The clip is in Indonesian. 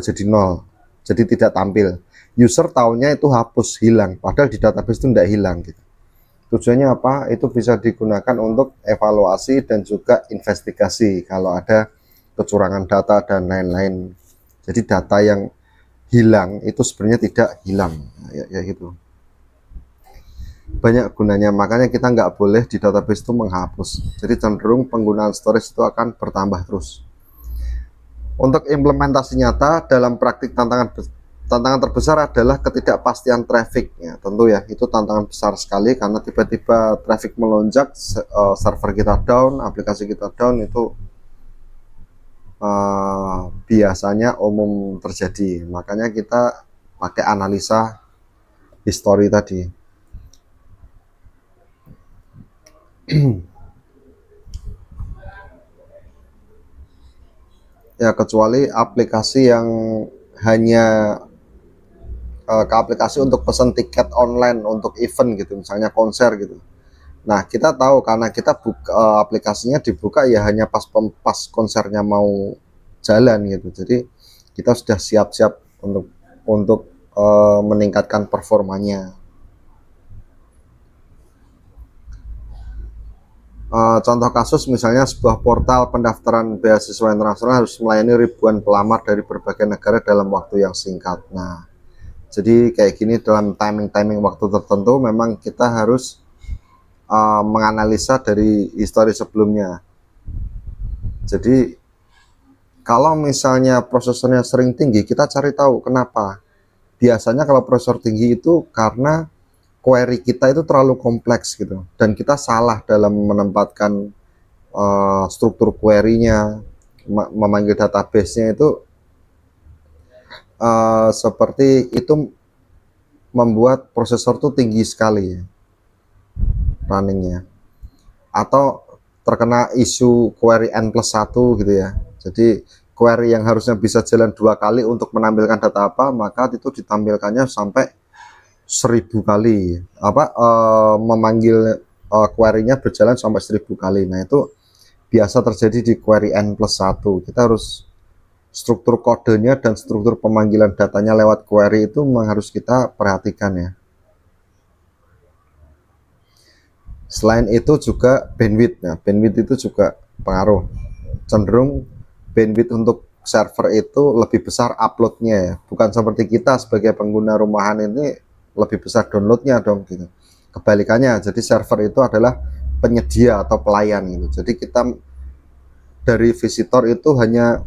jadi nol, jadi tidak tampil. User taunya itu hapus, hilang, padahal di database itu tidak hilang gitu. Tujuannya apa? Itu bisa digunakan untuk evaluasi dan juga investigasi kalau ada kecurangan data dan lain-lain. Jadi data yang hilang itu sebenarnya tidak hilang, ya gitu. Banyak gunanya, makanya kita nggak boleh di database itu menghapus. Jadi cenderung penggunaan storage itu akan bertambah terus. Untuk implementasi nyata dalam praktik, tantangan terbesar adalah ketidakpastian traffic ya, tentu ya, itu tantangan besar sekali karena tiba-tiba traffic melonjak, server kita down, aplikasi kita down, itu biasanya umum terjadi. Makanya kita pakai analisa history tadi. Ya, kecuali aplikasi yang hanya ke aplikasi untuk pesan tiket online untuk event gitu, misalnya konser gitu. Nah, kita tahu karena kita buka aplikasinya dibuka ya hanya pas konsernya mau jalan gitu. Jadi kita sudah siap-siap untuk meningkatkan performanya. Contoh kasus misalnya sebuah portal pendaftaran beasiswa internasional harus melayani ribuan pelamar dari berbagai negara dalam waktu yang singkat. Nah, jadi kayak gini, dalam timing waktu tertentu memang kita harus menganalisa dari histori sebelumnya. Jadi kalau misalnya prosesornya sering tinggi, kita cari tahu kenapa. Biasanya kalau prosesor tinggi itu karena query kita itu terlalu kompleks gitu, dan kita salah dalam menempatkan struktur query-nya, memanggil database-nya itu seperti itu, membuat prosesor tuh tinggi sekali ya, runningnya, atau terkena isu query n+1 gitu ya. Jadi query yang harusnya bisa jalan 2 kali untuk menampilkan data apa, maka itu ditampilkannya sampai 1000 kali, memanggil query-nya berjalan sampai 1000 kali. Nah, itu biasa terjadi di query n+1. Kita harus struktur kodenya dan struktur pemanggilan datanya lewat query itu memang harus kita perhatikan ya. Selain itu juga bandwidth. Nah, bandwidth itu juga pengaruh. Cenderung bandwidth untuk server itu lebih besar uploadnya ya, bukan seperti kita sebagai pengguna rumahan ini lebih besar downloadnya dong gitu. Kebalikannya, jadi server itu adalah penyedia atau pelayan gitu. Jadi kita dari visitor itu hanya